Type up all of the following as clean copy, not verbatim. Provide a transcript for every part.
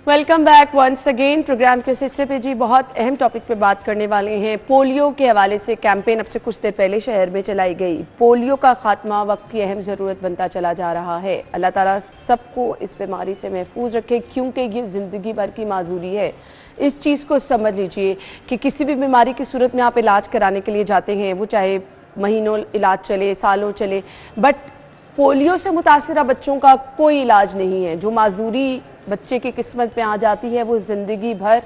Welcome back once again. Programme के इस हिस्से पे जी बहुत अहम टॉपिक पे बात करने वाले हैं। पोलियो के हवाले से कैंपेन अब से कुछ देर पहले शहर में चलाई गई। पोलियो का खात्मा वक्त की अहम ज़रूरत बनता चला जा रहा है। अल्लाह ताला सबको इस बीमारी से महफूज रखे, क्योंकि ये ज़िंदगी भर की माजूरी है। इस चीज़ को समझ लीजिए कि किसी भी बीमारी की सूरत में आप इलाज कराने के लिए जाते हैं, वो चाहे महीनों इलाज चले, सालों चले, बट पोलियो से मुतासरा बच्चों का कोई इलाज नहीं है। जो माजूरी बच्चे की किस्मत में आ जाती है वो ज़िंदगी भर,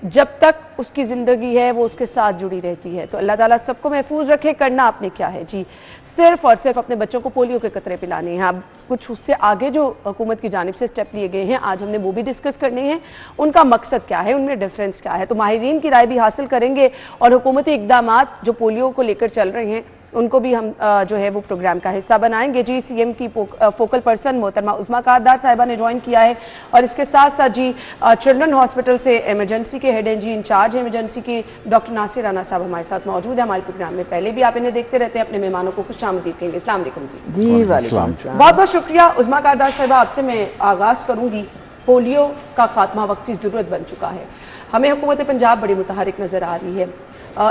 जब तक उसकी ज़िंदगी है, वो उसके साथ जुड़ी रहती है। तो अल्लाह ताला सबको महफूज रखे। करना आपने क्या है जी, सिर्फ और सिर्फ अपने बच्चों को पोलियो के कतरे पिलाने हैं। अब कुछ उससे आगे जो हुकूमत की जानिब से स्टेप लिए गए हैं, आज हमने वो भी डिस्कस करने हैं। उनका मकसद क्या है, उनमें डिफरेंस क्या है, तो माहिरीन की राय भी हासिल करेंगे और हुकूमती इक़दामात जो पोलियो को लेकर चल रहे हैं उनको भी हम जो है वो प्रोग्राम का हिस्सा बनाएंगे जी। सीएम की फोकल पर्सन मोहतरमा उज़मा कारदार साहिबा ने ज्वाइन किया है और इसके साथ साथ जी चिल्ड्रन हॉस्पिटल से इमरजेंसी के हेड हैं जी, इंचार्ज इमरजेंसी के डॉक्टर नासिर राना साहब हमारे साथ मौजूद है हमारे प्रोग्राम में। पहले भी आप इन्हें देखते रहते हैं, अपने मेहमानों को खुशामदीद कहेंगे। अस्सलाम वालेकुम जी। बहुत बहुत शुक्रिया उज़मा कारदार साहिबा, आपसे मैं आगाज़ करूँगी। पोलियो का खात्मा वक्त की ज़रूरत बन चुका है, हमें हुकूमत पंजाब बड़ी मुतहरिक नज़र आ रही है।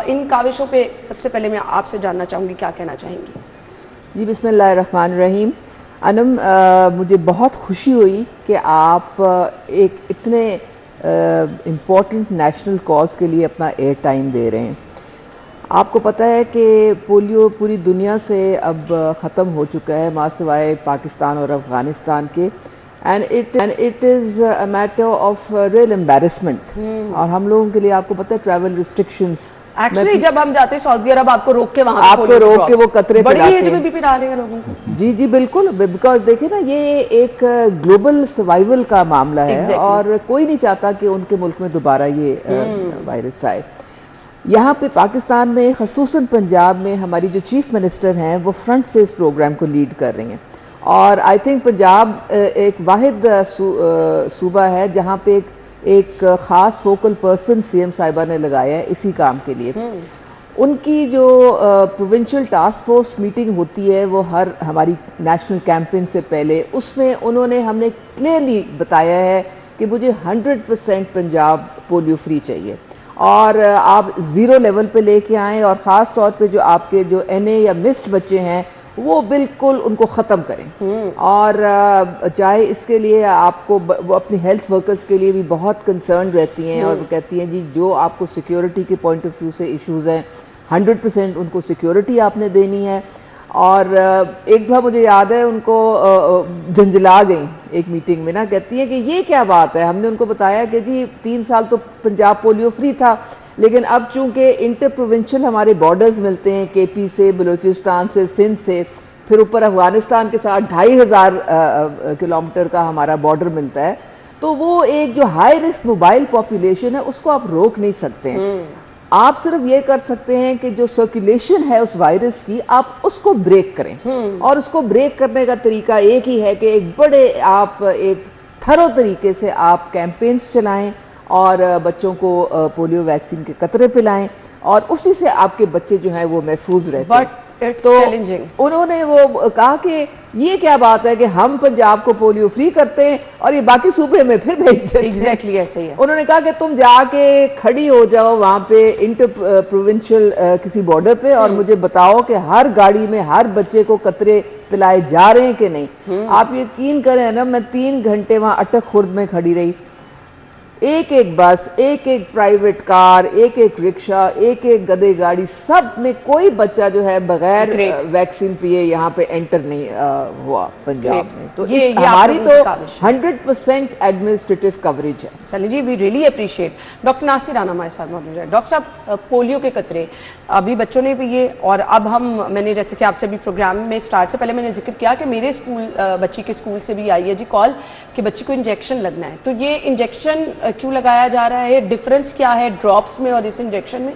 इन काविशों पे सबसे पहले मैं आपसे जानना चाहूँगी, क्या कहना चाहेंगी? जी बिस्मिल्लाहिर्रहमानिर्रहीम। अनम, मुझे बहुत खुशी हुई कि आप एक इतने इम्पोर्टेंट नेशनल कॉज के लिए अपना एयर टाइम दे रहे हैं। आपको पता है कि पोलियो पूरी दुनिया से अब ख़त्म हो चुका है, मां सिवाय पाकिस्तान और अफ़गानिस्तान के। And it is a matter of real embarrassment. और हम लोगों के लिए, आपको पता है, ट्रैवल रिस्ट्रिक्शंस, एक्चुअली जब हम जाते हैं सऊदी अरब, आपको रोक के वहाँ आपको रोक के वो कतरे पिलाते हैं। में भी पिला रहे हैं लोगों को। जी जी बिल्कुल, बिकॉज देखिए ना, ये एक ग्लोबल सर्वाइवल का मामला है और कोई नहीं चाहता कि उनके मुल्क में दोबारा ये वायरस आए। यहाँ पे पाकिस्तान में, खसूसन पंजाब में, हमारी जो चीफ मिनिस्टर हैं वो फ्रंट से इस प्रोग्राम को लीड कर रही हैं। और आई थिंक पंजाब एक वाहिद सूबा है जहाँ पे एक ख़ास फोकल पर्सन सीएम साहिबा ने लगाया है इसी काम के लिए। उनकी जो प्रोविंशियल टास्क फोर्स मीटिंग होती है वो हर हमारी नेशनल कैंपेन से पहले, उसमें उन्होंने हमने क्लियरली बताया है कि मुझे 100% पंजाब पोलियो फ्री चाहिए और आप ज़ीरो लेवल पे लेके आएँ और ख़ास तौर पे जो आपके जो NA या मिस्ड बच्चे हैं वो बिल्कुल उनको ख़त्म करें। और चाहे इसके लिए आपको, वो अपनी हेल्थ वर्कर्स के लिए भी बहुत कंसर्न रहती हैं और वो कहती हैं जी जो आपको सिक्योरिटी के पॉइंट ऑफ व्यू से इश्यूज़ हैं 100% उनको सिक्योरिटी आपने देनी है। और एक दफ़ा मुझे याद है उनको झंझला गई एक मीटिंग में ना, कहती हैं कि ये क्या बात है। हमने उनको बताया कि जी 3 साल तो पंजाब पोलियो फ्री था, लेकिन अब चूंकि इंटर प्रोविंशियल हमारे बॉर्डर्स मिलते हैं, KP से, बलूचिस्तान से, सिंध से, फिर ऊपर अफगानिस्तान के साथ 2500 किलोमीटर का हमारा बॉर्डर मिलता है, तो वो एक जो हाई रिस्क मोबाइल पॉपुलेशन है उसको आप रोक नहीं सकते हैं। आप सिर्फ ये कर सकते हैं कि जो सर्कुलेशन है उस वायरस की, आप उसको ब्रेक करें। और उसको ब्रेक करने का तरीका एक ही है कि एक थरो तरीके से आप कैंपेन्स चलाएं और बच्चों को पोलियो वैक्सीन के कतरे पिलाएं और उसी से आपके बच्चे जो हैं वो महफूज रहते हैं। तो उन्होंने वो कहा कि ये क्या बात है कि हम पंजाब को पोलियो फ्री करते हैं और ये बाकी सूबे में फिर भेज देते हैं। एग्जैक्टली ऐसे ही है। उन्होंने कहा कि तुम जाके खड़ी हो जाओ वहाँ पे इंटर प्रोविंशियल किसी बॉर्डर पे और मुझे बताओ कि हर गाड़ी में हर बच्चे को कतरे पिलाए जा रहे हैं कि नहीं। आप यकीन करें ना, मैं 3 घंटे वहाँ अटक खुर्द में खड़ी रही। एक एक बस, एक एक प्राइवेट कार, एक एक रिक्शा, एक एक गधे गाड़ी, सब में कोई बच्चा जो है बगैर वैक्सीन पिए यहाँ पे एंटर नहीं हुआ पंजाब में। तो ये हमारी तो 100% एडमिनिस्ट्रेटिव कवरेज है। चलिए जी, we really appreciate. Doctor Nasir Rana हमारे साथ मौजूद है। डॉक्टर साहब, पोलियो के कतरे अभी बच्चों ने पिए और अब मैंने जैसे कि आपसे भी प्रोग्राम में स्टार्ट से पहले मैंने जिक्र किया कि मेरे स्कूल, बच्ची के स्कूल से भी आई है जी कॉल कि बच्ची को इंजेक्शन लगना है। तो ये इंजेक्शन क्यों लगाया जा रहा है, डिफरेंस क्या है ड्रॉप्स में और इस इंजेक्शन में?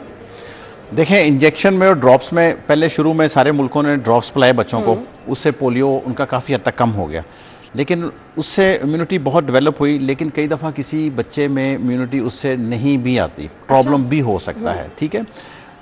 देखें, इंजेक्शन में और ड्रॉप्स में पहले शुरू में सारे मुल्कों ने ड्रॉप्स पिलाए बच्चों को, उससे पोलियो उनका काफ़ी हद तक कम हो गया, लेकिन उससे इम्यूनिटी बहुत डेवलप हुई। लेकिन कई दफ़ा किसी बच्चे में इम्यूनिटी उससे नहीं भी आती, प्रॉब्लम भी हो सकता है। ठीक है,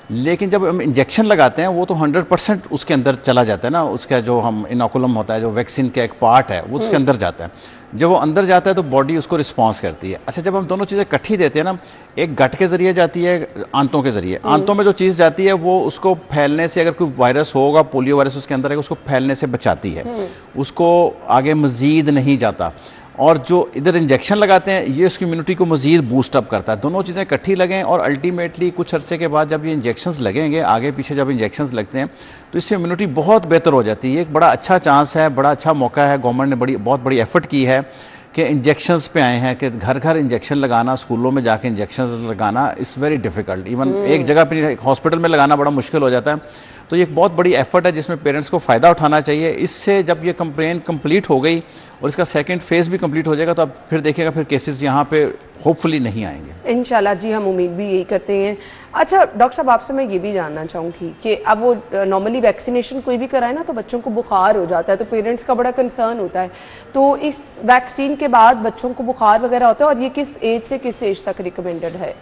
लेकिन जब हम इंजेक्शन लगाते हैं वो तो 100% उसके अंदर चला जाता है ना, उसका जो हम इनोकुलम होता है, जो वैक्सीन का एक पार्ट है वो उसके अंदर जाता है। जब वो अंदर जाता है तो बॉडी उसको रिस्पॉन्स करती है। अच्छा, जब हम दोनों चीज़ें इकट्ठी देते हैं ना, एक गट के ज़रिए जाती है, आंतों के ज़रिए, आंतों में जो चीज़ जाती है वो उसको फैलने से, अगर कोई वायरस होगा, पोलियो वायरस उसके अंदर है, उसको फैलने से बचाती है, उसको आगे मज़ीद नहीं जाता। और जो इधर इंजेक्शन लगाते हैं ये उसकी इम्यूनिटी को मज़ीद बूस्टअप करता है। दोनों चीज़ें इकट्ठी लगें और अल्टीमेटली कुछ अरसे के बाद जब ये इंजेक्शंस लगेंगे, आगे पीछे जब इंजेक्शंस लगते हैं तो इससे इम्यूनिटी बहुत बेहतर हो जाती है। एक बड़ा अच्छा चांस है, बड़ा अच्छा मौका है। गवर्नमेंट ने बहुत बड़ी एफर्ट की है कि इंजेक्शंस पे आए हैं, कि घर घर इंजेक्शन लगाना, स्कूलों में जाके इंजेक्शन लगाना इज़ वेरी डिफ़िकल्ट। इवन एक जगह पर हॉस्पिटल में लगाना बड़ा मुश्किल हो जाता है। तो ये एक बहुत बड़ी एफर्ट है जिसमें पेरेंट्स को फ़ायदा उठाना चाहिए। इससे जब ये कंप्लेन कंप्लीट हो गई और इसका सेकंड फेज़ भी कंप्लीट हो जाएगा तो अब फिर देखिएगा फिर केसेस यहाँ पे होपफुली नहीं आएंगे इंशाल्लाह। जी, हम उम्मीद भी यही करते हैं। अच्छा डॉक्टर साहब, आपसे मैं ये भी जानना चाहूँगी कि अब वो नॉर्मली वैक्सीनेशन कोई भी कराए ना तो बच्चों को बुखार हो जाता है, तो पेरेंट्स का बड़ा कंसर्न होता है। तो इस वैक्सीन के बाद बच्चों को बुखार वगैरह होता है, और ये किस एज से किस एज तक रिकमेंडेड है?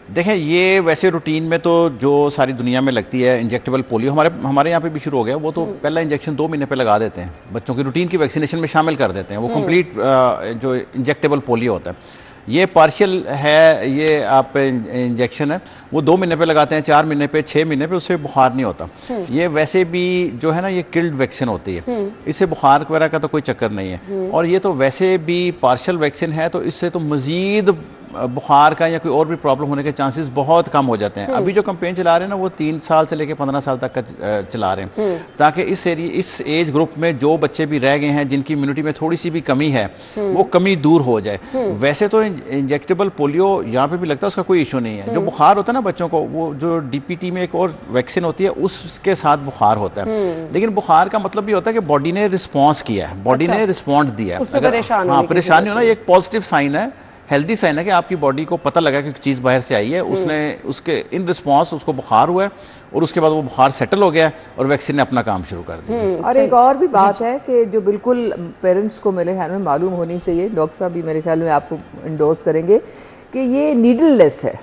देखें, ये वैसे रूटीन में तो जो सारी दुनिया में लगती है इंजेक्टेबल पोलियो, हमारे यहाँ पे भी शुरू हो गया। वो तो पहला इंजेक्शन 2 महीने पे लगा देते हैं, बच्चों की रूटीन की वैक्सीनेशन में शामिल कर देते हैं। वो कंप्लीट जो इंजेक्टेबल पोलियो होता है, ये पार्शियल है, ये आप इंजेक्शन है वो 2 महीने पे लगाते हैं, 4 महीने पे, 6 महीने पे, उससे बुखार नहीं होता। ये वैसे भी जो है ना, ये किल्ड वैक्सीन होती है, इससे बुखार वगैरह का तो कोई चक्कर नहीं है। और ये तो वैसे भी पार्शियल वैक्सीन है, तो इससे तो मज़ीद बुखार का या कोई और भी प्रॉब्लम होने के चांसेस बहुत कम हो जाते हैं। अभी जो कैंपेन चला रहे हैं ना, वो 3 साल से लेकर 15 साल तक का चला रहे हैं, ताकि इस एज ग्रुप में जो बच्चे भी रह गए हैं जिनकी इम्यूनिटी में थोड़ी सी भी कमी है, वो कमी दूर हो जाए। वैसे तो इंजेक्टेबल पोलियो यहाँ पे भी लगता है उसका कोई इशू नहीं है। जो बुखार होता है ना बच्चों को, वो जो DPT में एक और वैक्सीन होती है उसके साथ बुखार होता है। लेकिन बुखार का मतलब ये होता है कि बॉडी ने रिस्पॉन्स किया है, बॉडी ने रिस्पॉन्ड दिया है। परेशानी होना, ये एक पॉजिटिव साइन है, हेल्दी साइन है कि आपकी बॉडी को पता लगा कि चीज़ बाहर से आई है, उसने उसके इन रिस्पॉन्स उसको बुखार हुआ है और उसके बाद वो बुखार सेटल हो गया और वैक्सीन ने अपना काम शुरू कर दिया। और एक और भी बात है कि जो बिल्कुल पेरेंट्स को मेरे ख्याल में मालूम होनी चाहिए, डॉक्टर साहब भी मेरे ख्याल में आपको इंडोर्स करेंगे कि ये नीडल लेस है,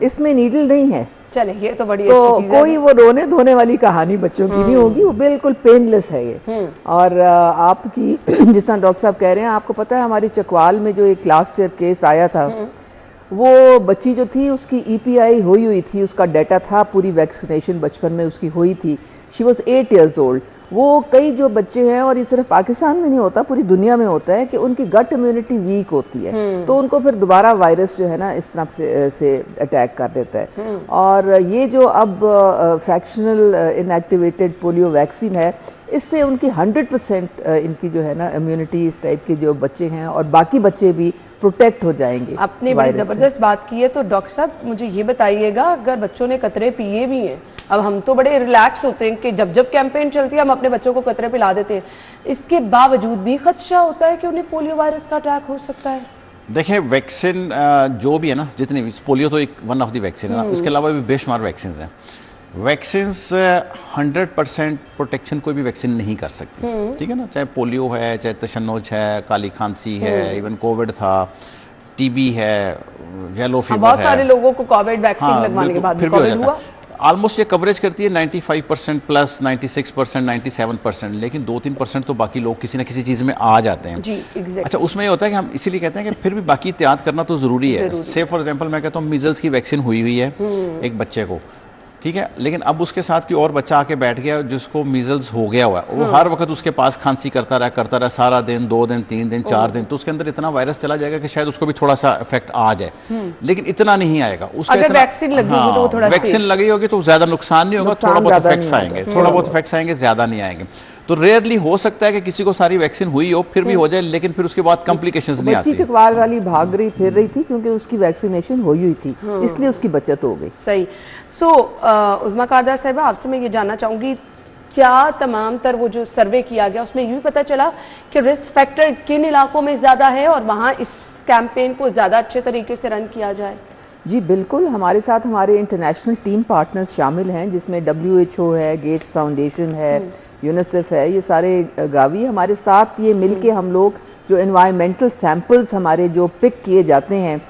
इसमें नीडल नहीं है। चले, ये तो बड़ी तो अच्छी चीज़ है। कोई वो रोने धोने वाली कहानी बच्चों की नहीं होगी, वो बिल्कुल पेनलेस है ये। और आपकी जिस तरह डॉक्टर साहब कह रहे हैं, आपको पता है हमारी चकवाल में जो एक लास्ट ईयर केस आया था, वो बच्ची जो थी उसकी EPI हुई थी, उसका डाटा था, पूरी वैक्सीनेशन बचपन में उसकी हुई थी, शी वॉज 8 years old। वो कई जो बच्चे हैं, और ये सिर्फ पाकिस्तान में नहीं होता, पूरी दुनिया में होता है कि उनकी गट इम्यूनिटी वीक होती है, तो उनको फिर दोबारा वायरस जो है ना इस तरह से अटैक कर देता है। और ये जो अब फ्रैक्शनल इनएक्टिवेटेड पोलियो वैक्सीन है, इससे उनकी 100% इनकी जो है ना इम्यूनिटी, इस टाइप के जो बच्चे हैं और बाकी बच्चे भी प्रोटेक्ट हो जाएंगे। आपने बड़ी ज़बरदस्त बात की है। तो डॉक्टर साहब मुझे ये बताइएगा, अगर बच्चों ने कतरे पिए भी हैं, अब हम तो बड़े रिलैक्स होते हैं कि जब जब कैंपेन चलती है हम अपने बच्चों को कतरे पिला देते हैं, इसके बावजूद भी खदशा होता है कि उन्हें पोलियो वायरस का अटैक हो सकता है? देखिए, वैक्सीन जो भी है ना, जितनी भी, पोलियो तो एक वन ऑफ द वैक्सीन है ना, उसके अलावा भी बेशुमार वैक्सीन हैं। वैक्सीन्स 100% प्रोटेक्शन कोई भी वैक्सीन नहीं कर सकती, ठीक है ना, चाहे पोलियो है, चाहे तशन्नुज है, काली खांसी है, इवन कोविड था, TB है, येलो फीवर है। बहुत सारे लोगों को कोविड वैक्सीन लगवाने के बाद फिर भी हो जाता है। ऑलमोस्ट ये कवरेज करती है 95% प्लस 96%, 97%, लेकिन 2-3% तो बाकी लोग किसी न किसी चीज़ में आ जाते हैं। जी, exactly। अच्छा, उसमें ये होता है कि हम इसीलिए कहते हैं कि फिर भी बाकी एहतियात करना तो ज़रूरी है। से फॉर एग्जांपल मैं कहता हूँ मीजल्स की वैक्सीन हुई है एक बच्चे को, ठीक है, लेकिन अब उसके साथ कोई और बच्चा आके बैठ गया जिसको मीजल्स हो गया हुआ है, वो हर वक्त उसके पास खांसी करता रहा सारा दिन, 2 दिन, 3 दिन, 4 दिन, तो उसके अंदर इतना वायरस चला जाएगा कि शायद उसको भी थोड़ा सा इफेक्ट आ जाए, लेकिन इतना नहीं आएगा। उसका अगर वैक्सीन लगी होगी तो थोड़ा वैक्सीन लगी होगी तो ज्यादा नुकसान नहीं होगा, थोड़ा बहुत इफेक्ट्स आएंगे, ज्यादा नहीं आएंगे। तो रेयरली हो सकता है कि किसी को सारी वैक्सीन हुई हो फिर भी हो जाए, लेकिन फिर उसके बाद कॉम्प्लिकेशंस नहीं आती। बच्ची चकवाल वाली भाग रही फिर रही थी क्योंकि उसकी वैक्सीनेशन हुई थी, इसलिए उसकी बचत हो गई। सही। सो उज़मा कादर साहिबा, आपसे मैं ये जानना चाहूँगी, क्या तमाम तर वो जो सर्वे किया गया उसमें ये भी पता चला कि रिस्क फैक्टर किन इलाकों में ज़्यादा है और वहाँ इस कैंपेन को ज़्यादा अच्छे तरीके से रन किया जाए? जी बिल्कुल, हमारे साथ हमारे इंटरनेशनल टीम पार्टनर्स शामिल हैं, जिसमें WHO है, गेट्स फाउंडेशन है, यूनिसेफ है, ये सारे गावी हमारे साथ, ये मिलके हम लोग जो एनवायरमेंटल सैंपल्स हमारे जो पिक किए जाते हैं,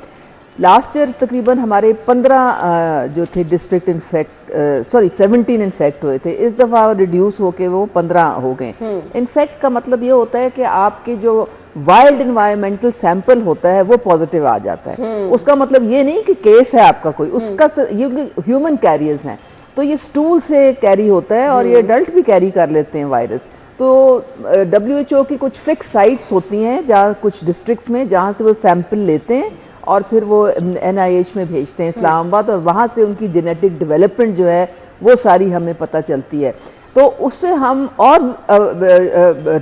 लास्ट ईयर तकरीबन हमारे 15 जो थे डिस्ट्रिक्ट इन्फेक्ट 17 इन्फेक्ट हुए थे, इस दफ़ा रिड्यूस होके वो 15 हो गए। इन्फेक्ट का मतलब ये होता है कि आपके जो वाइल्ड इन्वायरमेंटल सैंपल होता है वो पॉजिटिव आ जाता है। उसका मतलब ये नहीं कि केस है आपका कोई, उसका ये ह्यूमन कैरियर्स हैं, तो ये स्टूल से कैरी होता है और ये एडल्ट भी कैरी कर लेते हैं वायरस। तो WHO की कुछ फिक्स साइट्स होती हैं जहाँ कुछ डिस्ट्रिक्ट्स में, जहाँ से वो सैंपल लेते हैं और फिर वो NIH में भेजते हैं इस्लामाबाद, और वहाँ से उनकी जेनेटिक डेवलपमेंट जो है वो सारी हमें पता चलती है। तो उससे हम और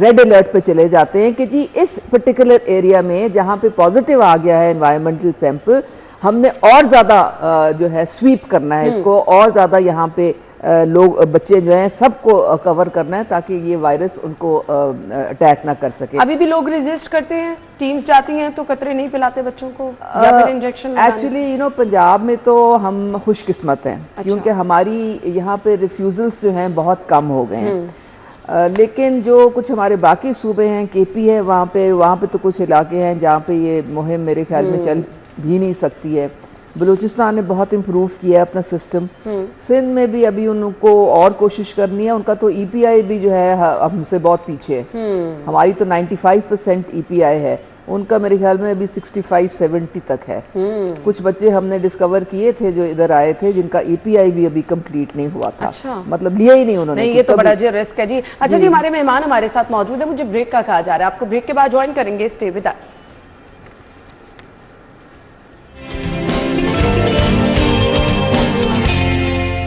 रेड अलर्ट पे चले जाते हैं कि जी इस पर्टिकुलर एरिया में जहाँ पे पॉजिटिव आ गया है एनवायरमेंटल सैंपल, हमने और ज़्यादा जो है स्वीप करना है इसको, और ज़्यादा यहाँ पे लोग बच्चे जो हैं सबको कवर करना है ताकि ये वायरस उनको अटैक ना कर सके। अभी भी लोग रेजिस्ट करते हैं, टीम्स जाती हैं तो कतरे नहीं पिलाते बच्चों को या फिर इंजेक्शन? एक्चुअली पंजाब में तो हम खुशकिस्मत हैं। अच्छा। क्योंकि हमारी यहाँ पे रिफ्यूजल्स जो हैं बहुत कम हो गए हैं। लेकिन जो कुछ हमारे बाकी सूबे हैं, KP है, वहाँ पे तो कुछ इलाके हैं जहाँ पे ये मुहिम मेरे ख्याल में चल भी नहीं सकती है। बलूचिस्तान ने बहुत इम्प्रूव किया है अपना सिस्टम। सिंध में भी अभी उनको और कोशिश करनी है। उनका तो EPI भी जो है हमसे बहुत पीछे है। हमारी तो 95% EPI है, उनका मेरे ख्याल में अभी 65-70 तक है। कुछ बच्चे हमने डिस्कवर किए थे जो इधर आए थे जिनका EPI भी अभी कंप्लीट नहीं हुआ था। अच्छा। मतलब लिया ही नहीं उन्होंने। नहीं, ये तो बड़ा जी रिस्क है जी। अच्छा जी, हमारे मेहमान हमारे साथ मौजूद है, मुझे ब्रेक का कहा जा रहा है, आपको ब्रेक के बाद ज्वाइन करेंगे, stay with us.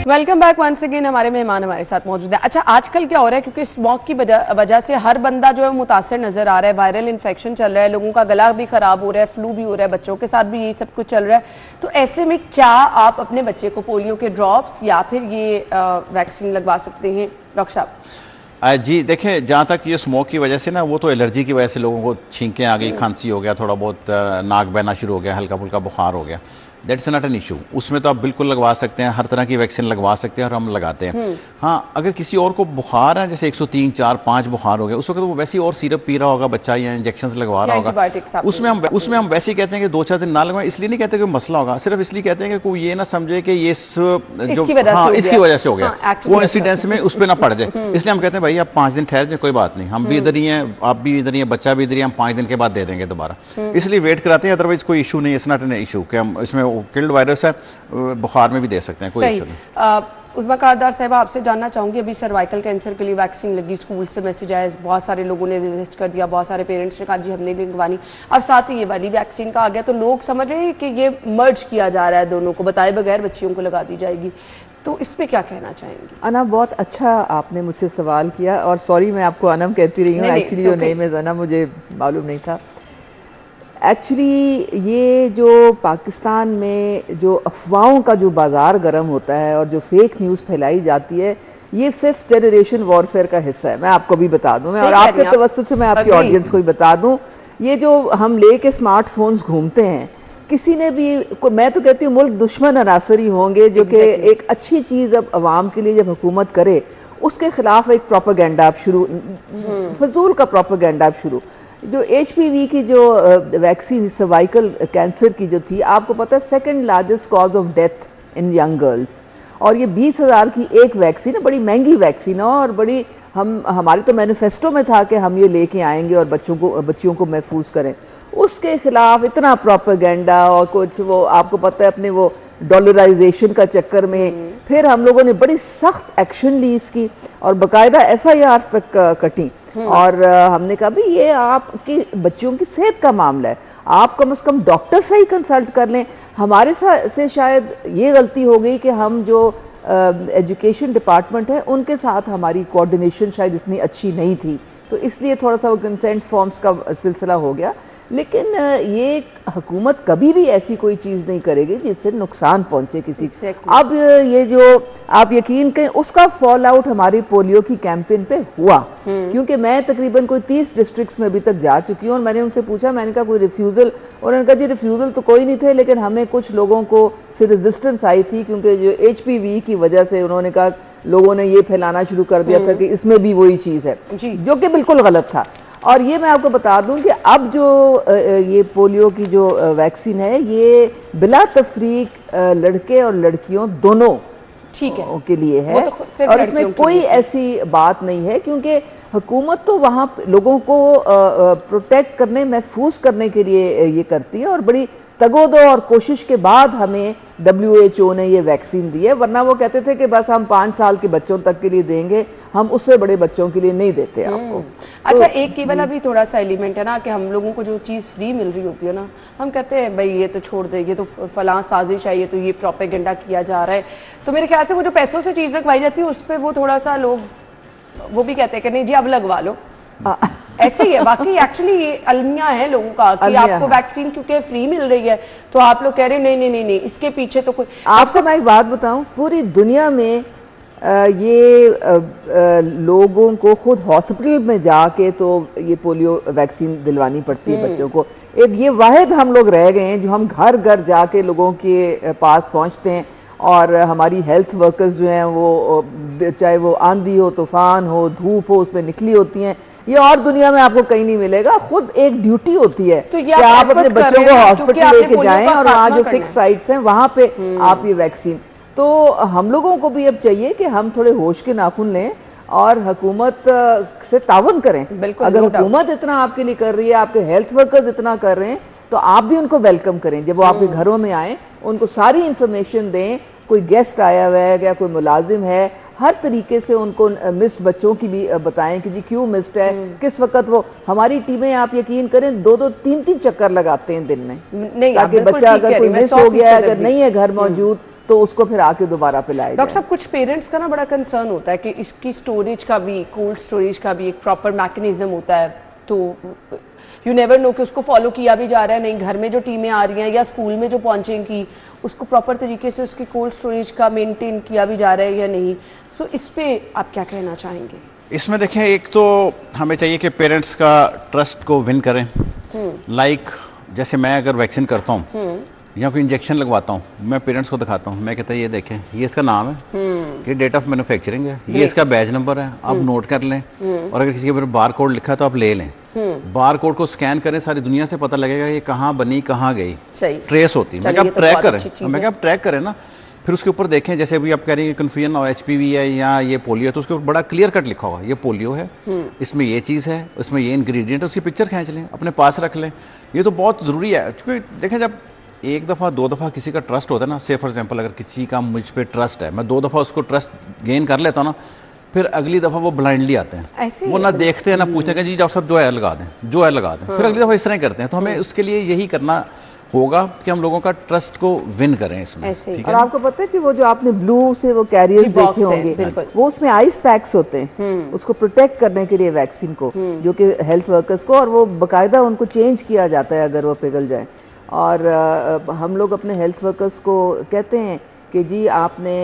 Welcome back once again. हमारे मेहमान हमारे साथ मौजूद है। अच्छा, आजकल क्या हो रहा है, क्योंकि स्मोक की वजह से हर बंदा जो है मुतासर नजर आ रहा है, वायरल इन्फेक्शन चल रहा है, लोगों का गला भी खराब हो रहा है, फ्लू भी हो रहा है, बच्चों के साथ भी यही सब कुछ चल रहा है। तो ऐसे में क्या आप अपने बच्चे को पोलियो के ड्रॉप्स या फिर ये वैक्सीन लगवा सकते हैं डॉक्टर साहब? जी देखें, जहाँ तक ये स्मोक की वजह से ना, वो तो एलर्जी की वजह से लोगों को छींकें आ गई, खांसी हो गया, थोड़ा बहुत नाक बहना शुरू हो गया, हल्का फुल्का बुखार हो गया, दैट्स नॉट एन इशू। उसमें तो आप बिल्कुल लगवा सकते हैं, हर तरह की वैक्सीन लगवा सकते हैं और हम लगाते हैं। हाँ, अगर किसी और को बुखार है, जैसे 103, 4, 5 बुखार हो गया, उस वक्त वो वैसे ही और सिरप पी रहा होगा बच्चा या इंजेक्शन लगवा रहा होगा, उसमें हम वैसे ही कहते हैं कि 2-4 दिन ना लगवाएं। इसलिए नहीं कहते कि मसला होगा, सिर्फ इसलिए कहते हैं कि कोई ये ना समझे कि ये इसकी वजह से हो गया, वो इंसिडेंस में उस पर ना पड़ जाए। इसलिए हम कहते हैं भाई आप 5 दिन ठहर जाए, कोई बात नहीं, हम भी इधर ही हैं, आप भी इधर ही हैं, बच्चा भी इधर ही, हम 5 दिन के बाद दे देंगे दोबारा। इसलिए वेट कराते हैं, अदरवाइज कोई इशू नहीं, इट्स नॉट एन इशू कि हम इसमें किल्ड वायरस है, बुखार में भी दे सकते हैं, कोई इशू नहीं। उस्मा कारदार साहब, आपसे जानना चाहूंगी, अभी सर्वाइकल कैंसर के लिए वैक्सीन लगी, स्कूल से मैसेज आया, बहुत सारे लोगों ने रजिस्ट कर दिया, बहुत सारे पेरेंट्स ने कहा जी हमने लगवानी, अब साथ ही ये वाली वैक्सीन का आ गया, तो लोग समझ रहे हैं कि ये मर्ज किया जा रहा है, दोनों को बताए बगैर बच्चियों को लगा दी जाएगी, तो इस पे क्या कहना चाहेंगी? अना, बहुत अच्छा आपने मुझसे सवाल किया, और सॉरी मैं आपको अनम कहती रही हूँ, एक्चुअली जो नेम है अना मुझे मालूम नहीं था। एक्चुअली ये जो पाकिस्तान में जो अफवाहों का जो बाज़ार गर्म होता है और जो फेक न्यूज़ फैलाई जाती है, ये 5th जनरेशन वॉरफेयर का हिस्सा है। मैं आपको भी बता दूं, मैं और आपके तवज्जुह से मैं आपकी ऑडियंस को भी बता दूं, ये जो हम लेके स्मार्टफोन्स घूमते हैं, किसी ने भी, मैं तो कहती हूँ मुल्क दुश्मन अनासरी होंगे जो कि एक अच्छी चीज़ अब अवाम के लिए जब हुकूमत करे, उसके खिलाफ एक प्रोपेगेंडा आप शुरू, फजूल का प्रोपेगेंडा आप शुरू। जो HPV की जो वैक्सीन सर्वाइकल कैंसर की जो थी, आपको पता है 2nd largest cause of death in young girls, और ये 20,000 की एक वैक्सीन है, बड़ी महंगी वैक्सीन है, और बड़ी हमारे तो मैनिफेस्टो में था कि हम ये लेके आएंगे और बच्चियों को महफूज करें। उसके खिलाफ इतना प्रोपेगेंडा और कुछ, वो आपको पता है अपने वो डॉलराइजेशन का चक्कर में फिर हम लोगों ने बड़ी सख्त एक्शन ली इसकी, और बाकायदा FIRs तक कटी, और हमने कहा भी ये आपकी बच्चियों की सेहत का मामला है, आप कम से कम डॉक्टर से ही कंसल्ट कर लें। हमारे से शायद ये गलती हो गई कि हम जो एजुकेशन डिपार्टमेंट है उनके साथ हमारी कोऑर्डिनेशन शायद इतनी अच्छी नहीं थी, तो इसलिए थोड़ा सा वो कंसेंट फॉर्म्स का सिलसिला हो गया। लेकिन ये हुकूमत कभी भी ऐसी कोई चीज़ नहीं करेगी जिससे नुकसान पहुंचे किसी को। अब ये जो आप यकीन करें, उसका फॉल आउट हमारी पोलियो की कैंपेन पे हुआ, क्योंकि मैं तकरीबन कोई 30 डिस्ट्रिक्ट्स में अभी तक जा चुकी हूँ, और मैंने उनसे पूछा, मैंने कहा कोई रिफ्यूज़ल, और उन्होंने कहा जी रिफ्यूज़ल तो कोई नहीं थे, लेकिन हमें कुछ लोगों को से रेजिस्टेंस आई थी, क्योंकि जो HPV की वजह से उन्होंने कहा लोगों ने ये फैलाना शुरू कर दिया था कि इसमें भी वही चीज़ है, जो कि बिल्कुल गलत था। और ये मैं आपको बता दूं कि अब जो ये पोलियो की जो वैक्सीन है, ये बिला तफरीक लड़के और लड़कियों दोनों ठीक है के लिए है, तो और इसमें कोई ऐसी बात नहीं है, क्योंकि हुकूमत तो वहाँ लोगों को प्रोटेक्ट करने, महफूज करने के लिए ये करती है, और बड़ी तगोदो और कोशिश के बाद हमें WHO ने ये वैक्सीन दी है। वरना वो कहते थे कि बस हम 5 साल के बच्चों तक के लिए देंगे, हम उससे बड़े बच्चों के लिए नहीं देते आपको। अच्छा, एक केवल अभी थोड़ा सा एलिमेंट है ना कि हम लोगों को जो चीज़ फ्री मिल रही होती है ना, हम कहते हैं भाई ये तो छोड़ दे, ये तो फलां साजिश है, ये तो ये प्रोपेगेंडा किया जा रहा है। तो मेरे ख्याल से वो जो पैसों से चीज़ रखवाई जाती है उस पर वो थोड़ा सा लोग वो भी कहते हैं कि नहीं जी अब लगवा लो। ऐसे ही है बाकी एक्चुअली ये अलमिया है लोगों का कि आपको वैक्सीन क्योंकि फ्री मिल रही है तो आप लोग कह रहे हैं नहीं नहीं नहीं नहीं इसके पीछे तो कोई। आपसे मैं एक बात बताऊं, पूरी दुनिया में ये लोगों को खुद हॉस्पिटल में जाके तो ये पोलियो वैक्सीन दिलवानी पड़ती है बच्चों को। एक ये वाहिद हम लोग रह गए हैं जो हम घर घर जाके लोगों के पास पहुंचते हैं, और हमारी हेल्थ वर्कर्स जो हैं वो चाहे वो आंधी हो, तूफान हो, धूप हो, उसमें निकली होती हैं। ये और दुनिया में आपको कहीं नहीं मिलेगा। खुद एक ड्यूटी होती है तो कि आप अपने बच्चों को हॉस्पिटल लेके जाएं, और वहाँ जो फिक्स साइट्स हैं वहाँ पे आप ये वैक्सीन। तो हम लोगों को भी अब चाहिए कि हम थोड़े होश के नाखून लें और हुकूमत से तावन करें। अगर हुकूमत इतना आपके लिए कर रही है, आपके हेल्थ वर्कर्स इतना कर रहे हैं, तो आप भी उनको वेलकम करें। जब वो आपके घरों में आए, उनको सारी इंफॉर्मेशन दें। कोई गेस्ट आया हुआ है या कोई मुलाजिम है, हर तरीके से उनको मिस्ड बच्चों की भी बताएं कि जी क्यों मिस्ड है, किस वक्त वो। हमारी टीमें आप यकीन करें 2-2, 3-3 चक्कर लगाते हैं दिन में, ताकि बच्चा अगर कोई मिस हो गया, अगर नहीं है घर मौजूद, तो उसको फिर आके दोबारा पिलाएं। डॉक्टर साहब, कुछ पेरेंट्स का ना बड़ा कंसर्न होता है कि इसकी स्टोरेज का भी, कोल्ड स्टोरेज का भी एक प्रॉपर मैकेनिज्म होता है, तो यू नेवर नो कि उसको फॉलो किया भी जा रहा है नहीं, घर में जो टीमें आ रही हैं या स्कूल में जो पहुंचेंगी उसको प्रॉपर तरीके से उसकी कोल्ड स्टोरेज का मेंटेन किया भी जा रहा है या नहीं। सो इस पे आप क्या कहना चाहेंगे? इसमें देखें, एक तो हमें चाहिए कि पेरेंट्स का ट्रस्ट को विन करें। लाइक जैसे मैं अगर वैक्सीन करता हूँ या कोई इंजेक्शन लगवाता हूँ, मैं पेरेंट्स को दिखाता हूँ, मैं कहता है ये देखें, ये इसका नाम है, ये डेट ऑफ मैन्युफैक्चरिंग है, ये इसका बैच नंबर है, आप नोट कर लें, और अगर किसी के ऊपर बार कोड लिखा है तो आप ले लें। बार कोड को स्कैन करें, सारी दुनिया से पता लगेगा ये कहाँ बनी, कहाँ गई, ट्रेस होती है। मैं क्या आप ट्रैक करें, मैं क्या आप ट्रैक करें ना, फिर उसके ऊपर देखें। जैसे अभी आप कह रही हैं कन्फ्यूजन हो, HPV है या ये पोलियो है, तो उसके ऊपर बड़ा क्लियर कट लिखा होगा ये पोलियो है, इसमें ये चीज़ है, इसमें ये इंग्रेडिएंट है, उसकी पिक्चर खींच लें, अपने पास रख लें। ये तो बहुत ज़रूरी है, क्योंकि देखें जब एक दफ़ा 2 दफ़ा किसी का ट्रस्ट होता है ना, से फॉर एग्जांपल अगर किसी का मुझ पे ट्रस्ट है, मैं 2 दफ़ा उसको ट्रस्ट गेन कर लेता हूँ ना, फिर अगली दफ़ा वो ब्लाइंडली आते हैं, वो ना देखते हैं ना पूछते हैं कि जी डॉक्टर साहब जो है लगा दें, जो है लगा दें, फिर अगली दफ़ा इस तरह करते हैं। तो हमें उसके लिए यही करना होगा कि हम लोगों का ट्रस्ट को विन करें इसमें, ठीक है। और आपको पता है कि वो जो आपने ब्लू से वो कैरियर्स देखे होंगे, वो उसमें आइस पैक्स होते हैं उसको प्रोटेक्ट करने के लिए वैक्सीन को, जो कि हेल्थ वर्कर्स को, और वो बाकायदा उनको चेंज किया जाता है अगर वो पिघल जाए। और हम लोग अपने हेल्थ वर्कर्स को कहते हैं कि जी आपने